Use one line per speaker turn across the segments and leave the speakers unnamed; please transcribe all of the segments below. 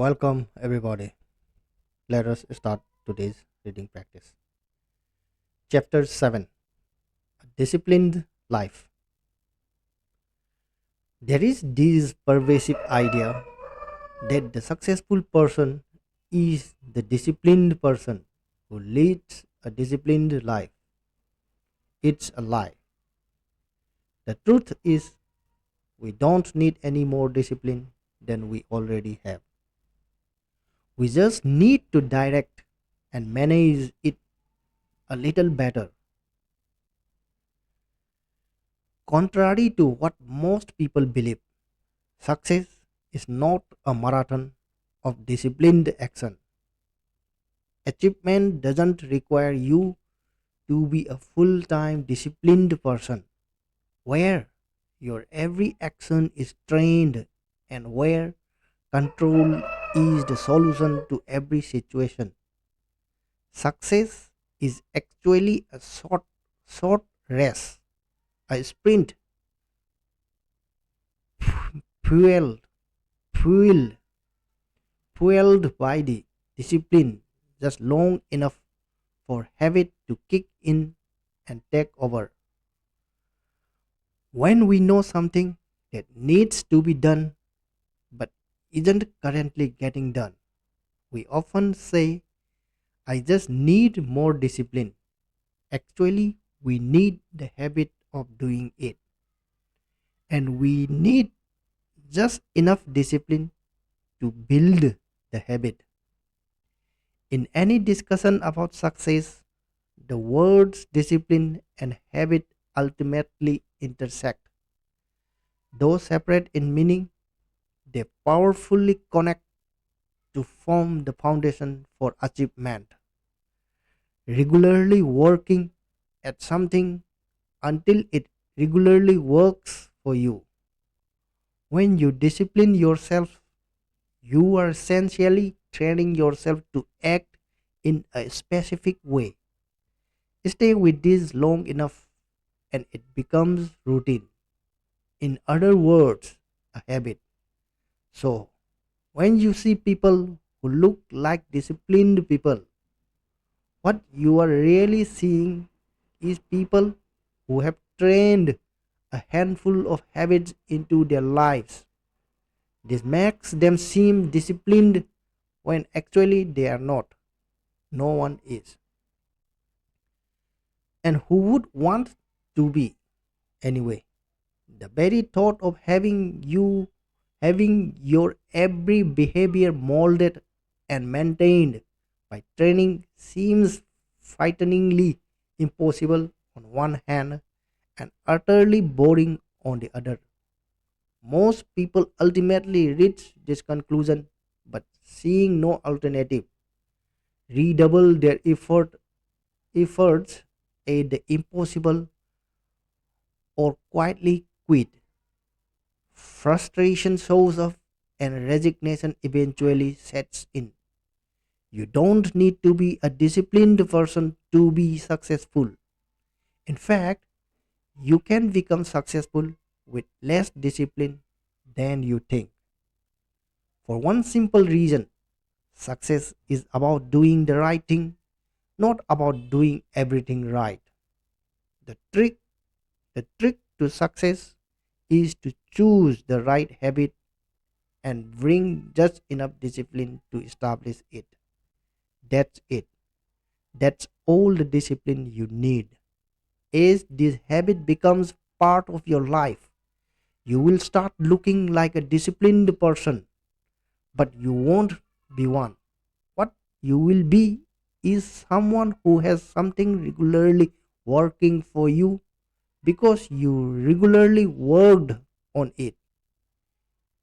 Welcome, everybody. Let us start today's reading practice. Chapter 7, A Disciplined Life. There is this pervasive idea that the successful person is the disciplined person who leads a disciplined life. It's a lie. The truth is, we don't need any more discipline than we already have. We just need to direct and manage it a little better. Contrary to what most people believe, success is not a marathon of disciplined action. Achievement doesn't require you to be a full time disciplined person, where your every action is trained and where control is the solution to every situation. Success is actually a short race, a sprint fueled, fueled fueled by the discipline just long enough for habit to kick in and take over. When we know something that needs to be done but isn't currently getting done, we often say, I just need more discipline. Actually, we need the habit of doing it, and we need just enough discipline to build the habit. In any discussion about success, the words discipline and habit ultimately intersect. Though separate in meaning, they powerfully connect to form the foundation for achievement. Regularly working at something until it regularly works for you. When you discipline yourself, you are essentially training yourself to act in a specific way. Stay with this long enough and it becomes routine. In other words, a habit. So, when you see people who look like disciplined people, what you are really seeing is people who have trained a handful of habits into their lives. This makes them seem disciplined when actually they are not. No one is. And who would want to be anyway? The very thought of having your every behavior molded and maintained by training seems frighteningly impossible on one hand and utterly boring on the other. Most people ultimately reach this conclusion, but seeing no alternative, redouble their efforts at the impossible or quietly quit. Frustration shows up and resignation eventually sets in. You don't need to be a disciplined person to be successful. In fact, you can become successful with less discipline than you think. For one simple reason, success is about doing the right thing, not about doing everything right. The trick, the trick to success is to choose the right habit and bring just enough discipline to establish it. That's it. That's all the discipline you need. As this habit becomes part of your life, you will start looking like a disciplined person, but you won't be one. What you will be is someone who has something regularly working for you because you regularly worked on it.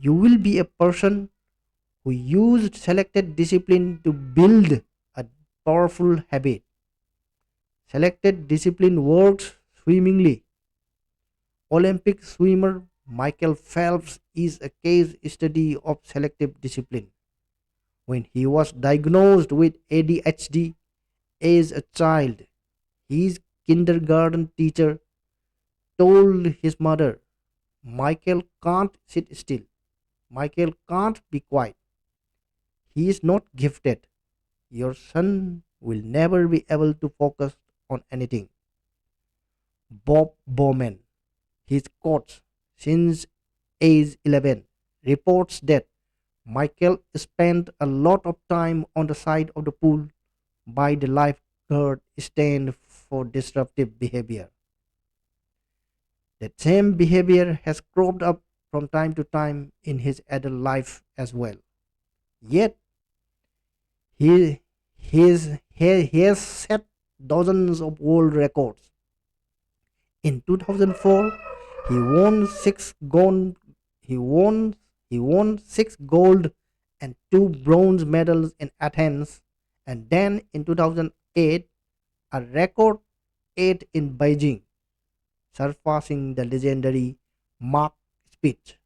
You will be a person who used selected discipline to build a powerful habit. Selected discipline works swimmingly. Olympic swimmer Michael Phelps is a case study of selective discipline. When he was diagnosed with ADHD as a child, his kindergarten teacher told his mother, Michael can't sit still. Michael can't be quiet. He is not gifted. Your son will never be able to focus on anything. Bob Bowman, his coach since age 11, reports that Michael spent a lot of time on the side of the pool by the lifeguard stand for disruptive behavior. That same behavior has cropped up from time to time in his adult life as well. Yet he has set dozens of world records. In 2004, he won six gold. He won. He won six gold and two bronze medals in Athens, and then in 2008, a record eight in Beijing, surpassing the legendary Mark Spitz.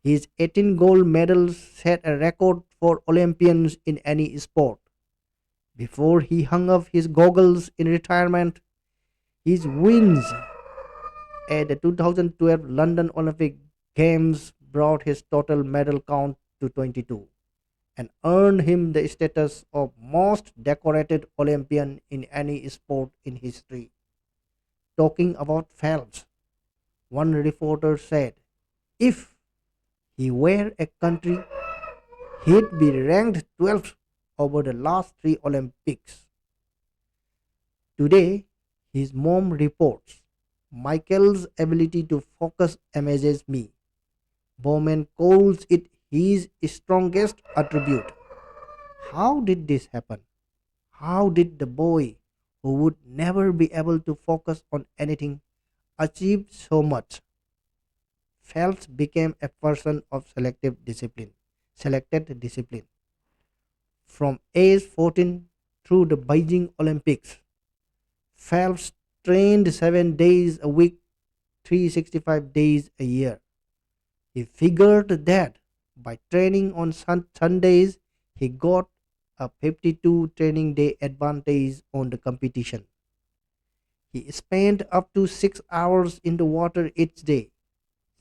His 18 gold medals set a record for Olympians in any sport. Before he hung up his goggles in retirement, his wins at the 2012 London Olympic Games brought his total medal count to 22 and earned him the status of most decorated Olympian in any sport in history. Talking about Phelps, one reporter said, if he were a country, he'd be ranked 12th over the last three Olympics. Today, his mom reports, Michael's ability to focus amazes me. Bowman calls it his strongest attribute. How did this happen? How did the boy, who would never be able to focus on anything, achieve so much? Phelps became a person of selected discipline. From age 14 through the Beijing Olympics, Phelps trained 7 days a week, 365 days a year. He figured that by training on Sundays, he got a 52 training day advantage on the competition. He spent up to 6 hours in the water each day,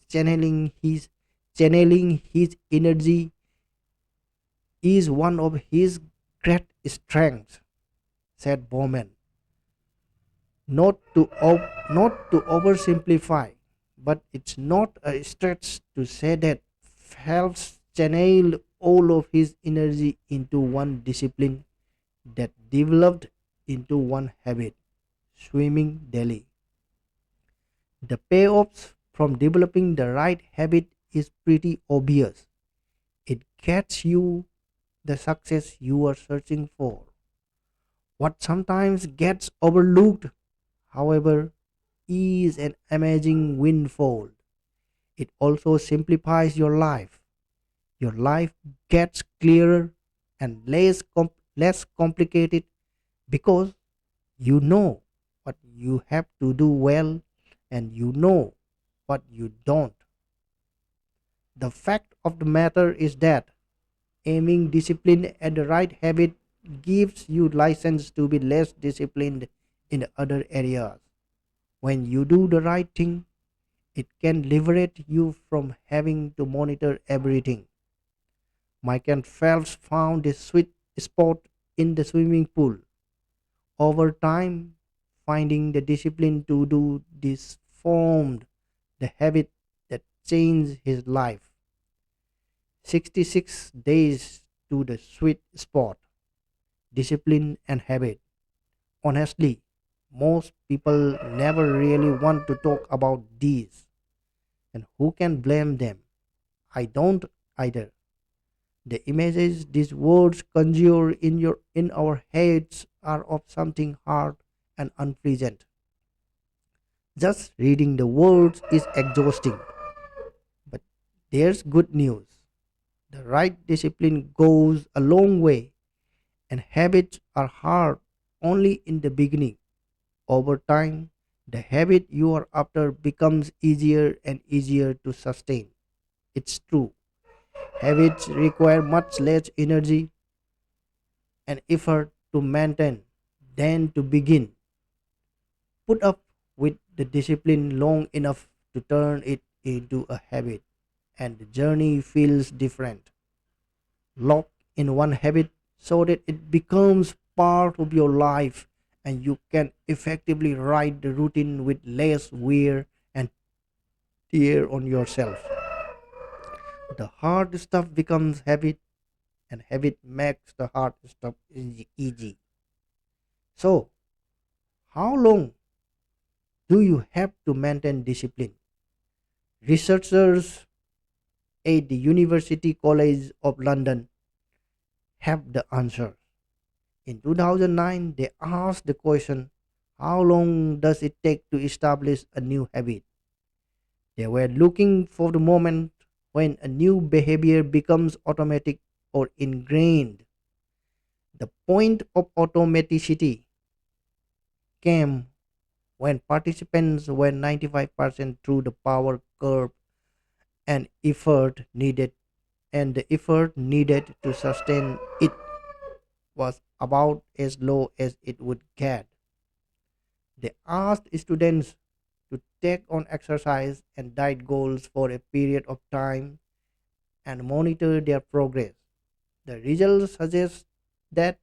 channeling his channeling his energy is one of his great strengths, said Bowman. Not to oversimplify, but it's not a stretch to say that Phelps channeled all of his energy into one discipline that developed into one habit, swimming daily. The payoffs from developing the right habit is pretty obvious. It gets you the success you are searching for. What sometimes gets overlooked, however, is an amazing windfall. It also simplifies your life. Your life gets clearer and less complicated because you know what you have to do well and you know what you don't. The fact of the matter is that aiming discipline at the right habit gives you license to be less disciplined in other areas. When you do the right thing, it can liberate you from having to monitor everything. Michael Phelps found his sweet spot in the swimming pool. Over time, finding the discipline to do this formed the habit that changed his life. 66 days to the sweet spot, discipline and habit. Honestly, most people never really want to talk about these, and who can blame them? I don't either. The images these words conjure in our heads are of something hard and unpleasant. Just reading the words is exhausting. But there's good news. The right discipline goes a long way, and habits are hard only in the beginning. Over time, the habit you are after becomes easier and easier to sustain. It's true. Habits require much less energy and effort to maintain than to begin. Put up with the discipline long enough to turn it into a habit, and the journey feels different. Lock in one habit so that it becomes part of your life and you can effectively ride the routine with less wear and tear on yourself. The hard stuff becomes habit, and habit makes the hard stuff easy. So, how long do you have to maintain discipline? Researchers at the University College of London have the answer. In 2009, they asked the question, how long does it take to establish a new habit? They were looking for the moment when a new behavior becomes automatic or ingrained. The point of automaticity came when participants were 95% through the power curve and the effort needed to sustain it was about as low as it would get. They asked students to take on exercise and diet goals for a period of time and monitor their progress. The results suggest that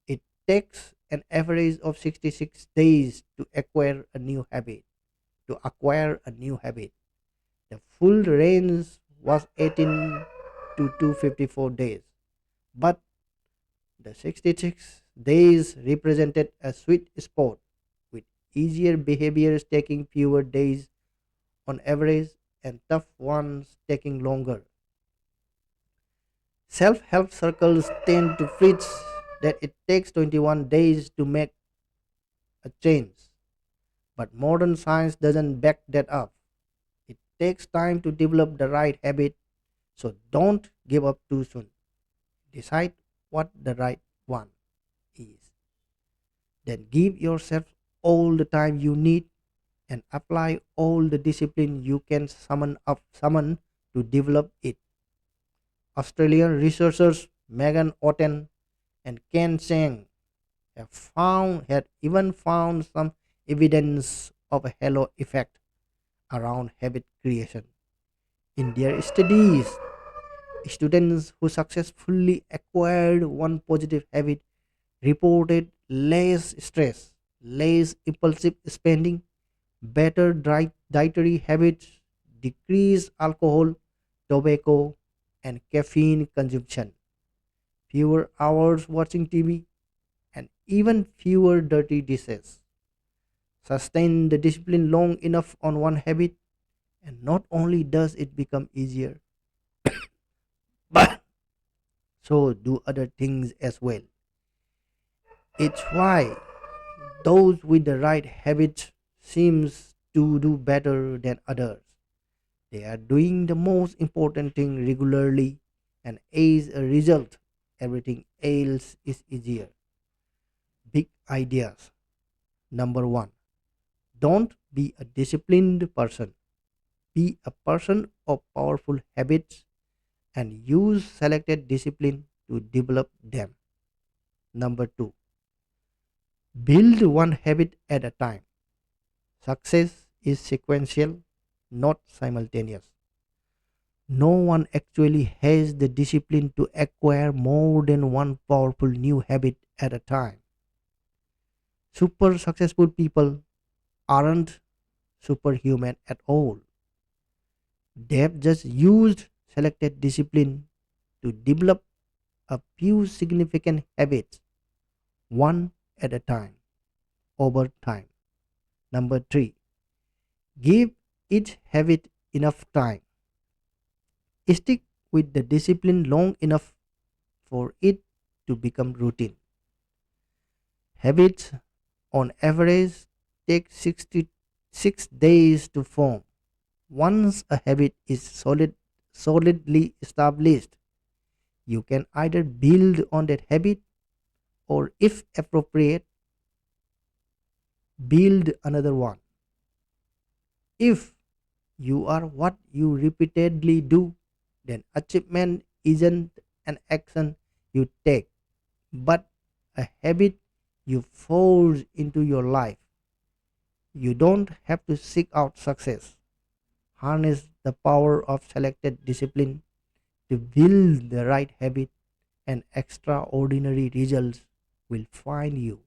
it takes an average of 66 days to acquire a new habit. To acquire a new habit, the full range was 18 to 254 days, but the 66 days represented a sweet spot, with easier behaviors taking fewer days on average and tough ones taking longer. Self help circles tend to preach that it takes 21 days to make a change, but modern science doesn't back that up. It takes time to develop the right habit, so don't give up too soon. Decide what the right one is. Then give yourself all the time you need and apply all the discipline you can summon to develop it. Australian researchers Megan Otten and Ken Cheng had even found some evidence of a halo effect around habit creation. In their studies, students who successfully acquired one positive habit reported less stress, less impulsive spending, better dietary habits, decreased alcohol, tobacco, and caffeine consumption, fewer hours watching TV, and even fewer dirty dishes. Sustain the discipline long enough on one habit, and not only does it become easier, but so do other things as well. It's why those with the right habits seems to do better than others. They are doing the most important thing regularly, and as a result, everything else is easier. Big ideas. Number one, don't be a disciplined person. Be a person of powerful habits and use selected discipline to develop them. Number two, build one habit at a time. Success is sequential, not simultaneous. No one actually has the discipline to acquire more than one powerful new habit at a time. Super successful people aren't superhuman at all. They've just used selected discipline to develop a few significant habits, one at a time, over time. Number three, give each habit enough time. Stick with the discipline long enough for it to become routine. Habits, on average, take 66 days to form. Once a habit is solidly established, you can either build on that habit or, if appropriate, build another one. If you are what you repeatedly do, then achievement isn't an action you take, but a habit you force into your life. You don't have to seek out success. Harness the power of selected discipline to build the right habit and extraordinary results will find you.